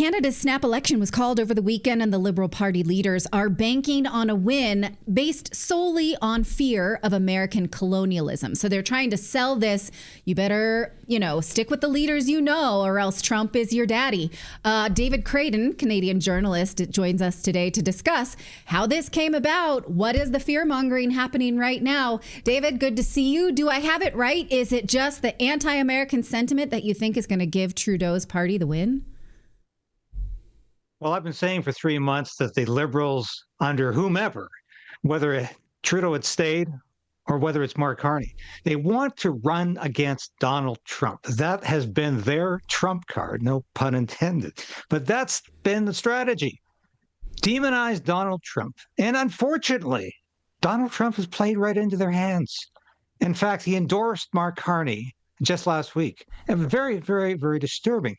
Canada's snap election was called over the weekend, and the Liberal Party leaders are banking on a win based solely on fear of American colonialism. So they're trying to sell this. You better, stick with the leaders or else Trump is your daddy. David Clayton, Canadian journalist, joins us today to discuss how this came about. What is the fear-mongering happening right now? David, good to see you. Do I have it right? Is it just the anti-American sentiment that you think is going to give Trudeau's party the win? Well, I've been saying for 3 months that the Liberals, under whomever, whether Trudeau had stayed or whether it's Mark Carney, they want to run against Donald Trump. That has been their trump card, no pun intended. But that's been the strategy. Demonize Donald Trump. And unfortunately, Donald Trump has played right into their hands. In fact, he endorsed Mark Carney just last week. And very, very, very disturbing.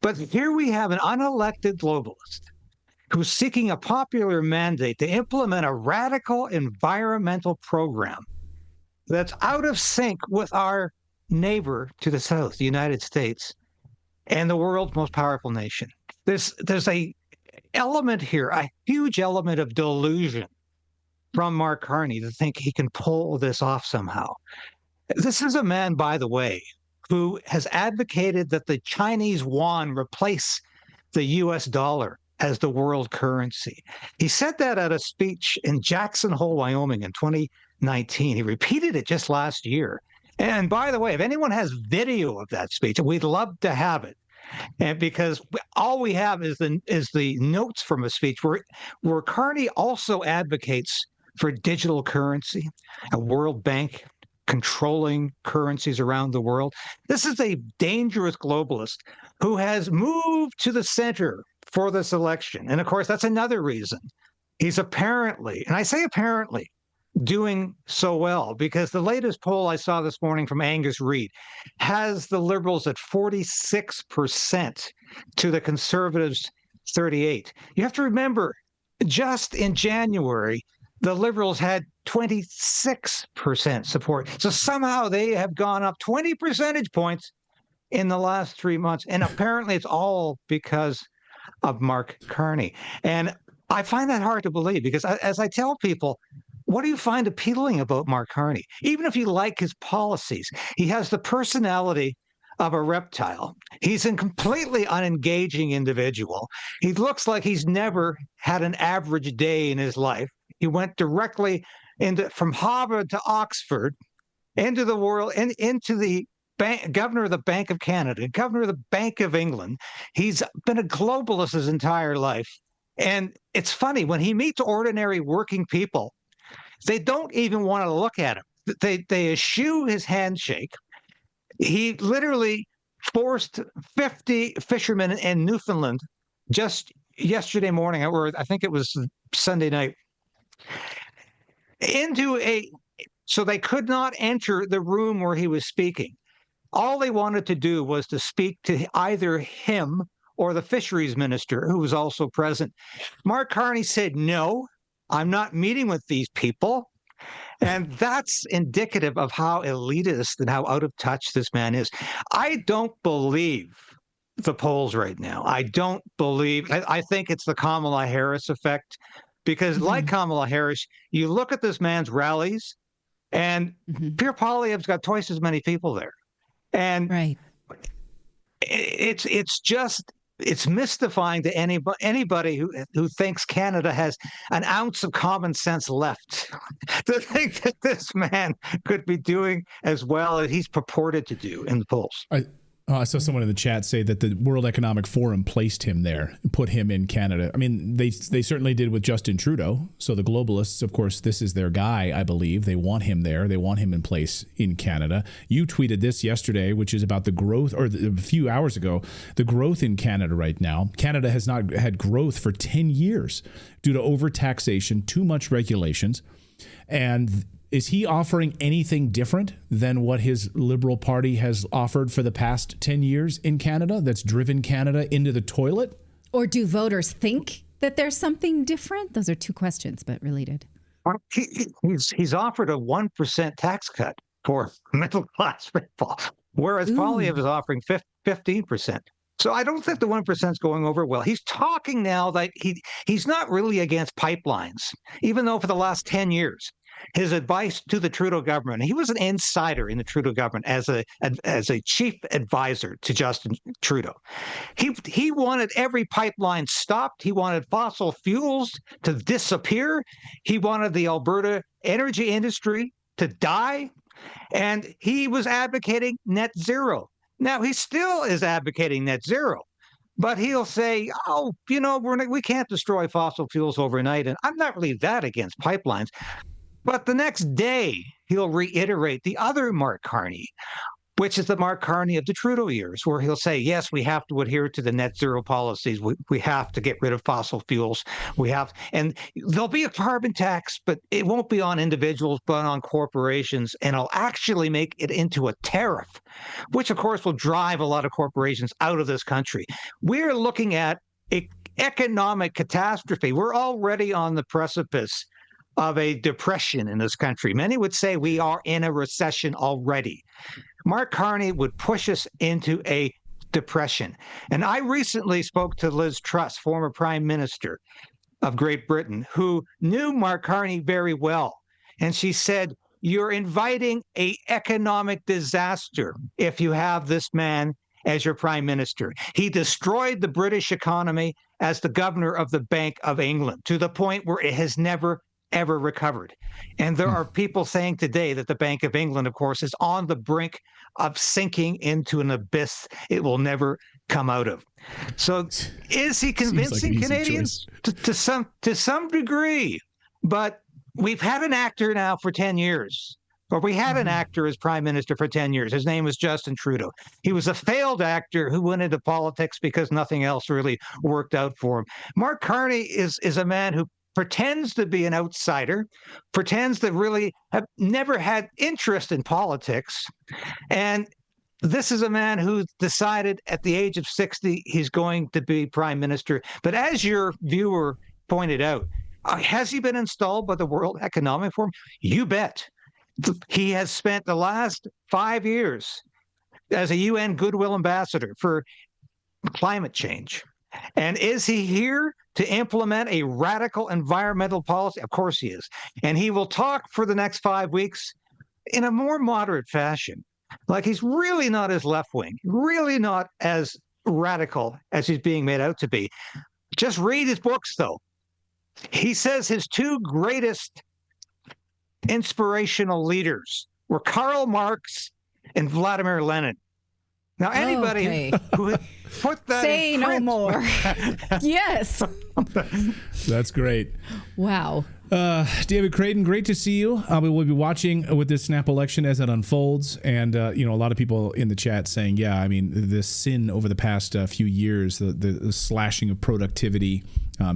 But here we have an unelected globalist who's seeking a popular mandate to implement a radical environmental program that's out of sync with our neighbor to the south, the United States, and the world's most powerful nation. There's a element here, a huge element of delusion from Mark Carney to think he can pull this off somehow. This is a man, by the way, who has advocated that the Chinese yuan replace the US dollar as the world currency. He said that at a speech in Jackson Hole, Wyoming in 2019. He repeated it just last year. And by the way, if anyone has video of that speech, we'd love to have it. And because all we have is the notes from a speech where Carney also advocates for digital currency, a World Bank controlling currencies around the world. This is a dangerous globalist who has moved to the center for this election. And of course, that's another reason he's apparently, and I say apparently, doing so well, because the latest poll I saw this morning from Angus Reid has the Liberals at 46% to the Conservatives 38%. You have to remember, just in January, the Liberals had 26% support. So somehow they have gone up 20 percentage points in the last 3 months. And apparently it's all because of Mark Carney. And I find that hard to believe because as I tell people, what do you find appealing about Mark Carney? Even if you like his policies, he has the personality of a reptile. He's a completely unengaging individual. He looks like he's never had an average day in his life. He went directly from Harvard to Oxford, into the world, and into the governor of the Bank of Canada, governor of the Bank of England. He's been a globalist his entire life. And it's funny, when he meets ordinary working people, they don't even want to look at him. They eschew his handshake. He literally forced 50 fishermen in Newfoundland just yesterday morning, or I think it was Sunday night, so they could not enter the room where he was speaking. All they wanted to do was to speak to either him or the fisheries minister, who was also present. Mark Carney said, no, I'm not meeting with these people. And that's indicative of how elitist and how out of touch this man is. I don't believe the polls right now. I think it's the Kamala Harris effect, because like Kamala Harris, you look at this man's rallies and Pierre Poilievre's got twice as many people there. And right. It's mystifying to anybody who thinks Canada has an ounce of common sense left to think that this man could be doing as well as he's purported to do in the polls. I saw someone in the chat say that the World Economic Forum placed him there, put him in Canada. I mean, they certainly did with Justin Trudeau. So the globalists, of course, this is their guy, I believe. They want him there. They want him in place in Canada. You tweeted this yesterday, which is about the growth, or a few hours ago, the growth in Canada right now. Canada has not had growth for 10 years due to overtaxation, too much regulations. And is he offering anything different than what his Liberal Party has offered for the past 10 years in Canada that's driven Canada into the toilet? Or do voters think that there's something different? Those are two questions, but related. He's offered a 1% tax cut for middle-class people, whereas Poilievre is offering 15%. So I don't think the 1% is going over well. He's talking now that he's not really against pipelines, even though for the last 10 years, his advice to the Trudeau government, he was an insider in the Trudeau government as a chief advisor to Justin Trudeau. He wanted every pipeline stopped. He wanted fossil fuels to disappear. He wanted the Alberta energy industry to die. And he was advocating net zero. Now, he still is advocating net zero, but he'll say, oh, we can't destroy fossil fuels overnight. And I'm not really that against pipelines. But the next day, he'll reiterate the other Mark Carney, which is the Mark Carney of the Trudeau years, where he'll say, yes, we have to adhere to the net zero policies. We have to get rid of fossil fuels. And there'll be a carbon tax, but it won't be on individuals, but on corporations. And it'll actually make it into a tariff, which, of course, will drive a lot of corporations out of this country. We're looking at an economic catastrophe. We're already on the precipice of a depression in this country. Many would say we are in a recession already. Mark Carney would push us into a depression. And I recently spoke to Liz Truss, former Prime Minister of Great Britain, who knew Mark Carney very well. And she said, you're inviting an economic disaster if you have this man as your Prime Minister. He destroyed the British economy as the governor of the Bank of England to the point where it has never ever recovered. And there are people saying today that the Bank of England, of course, is on the brink of sinking into an abyss it will never come out of. So is he convincing Canadians? To some degree. But we've had an actor now for 10 years. Or we had an actor as Prime Minister for 10 years. His name was Justin Trudeau. He was a failed actor who went into politics because nothing else really worked out for him. Mark Carney is a man who pretends to be an outsider, pretends to really have never had interest in politics. And this is a man who decided at the age of 60 he's going to be Prime Minister. But as your viewer pointed out, has he been installed by the World Economic Forum? You bet. He has spent the last 5 years as a UN Goodwill Ambassador for climate change. And is he here to implement a radical environmental policy? Of course he is. And he will talk for the next 5 weeks in a more moderate fashion. Like he's really not as left-wing, really not as radical as he's being made out to be. Just read his books, though. He says his two greatest inspirational leaders were Karl Marx and Vladimir Lenin. Now, anybody who put that Say in no print, more. Yes. That's great. Wow. David Clayton, great to see you. We'll be watching with this snap election as it unfolds. And, a lot of people in the chat saying, yeah, I mean, the sin over the past few years, the slashing of productivity,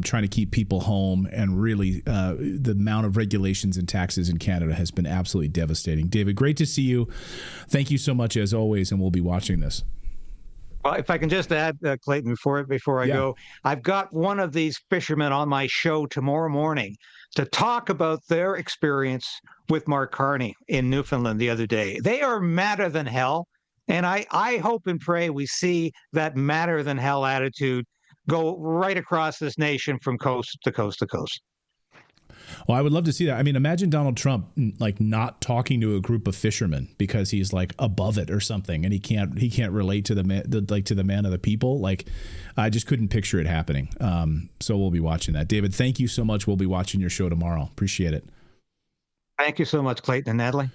trying to keep people home, and really the amount of regulations and taxes in Canada has been absolutely devastating. David, great to see you. Thank you so much, as always, and we'll be watching this. Well, if I can just add, Clayton, before I go, I've got one of these fishermen on my show tomorrow morning to talk about their experience with Mark Carney in Newfoundland the other day. They are madder than hell, and I hope and pray we see that madder than hell attitude go right across this nation from coast to coast to coast. Well, I would love to see that. I mean, imagine Donald Trump like not talking to a group of fishermen because he's like above it or something, and he can't relate to the man of the people. Like, I just couldn't picture it happening. So we'll be watching that. David, thank you so much. We'll be watching your show tomorrow. Appreciate it. Thank you so much, Clayton and Natali.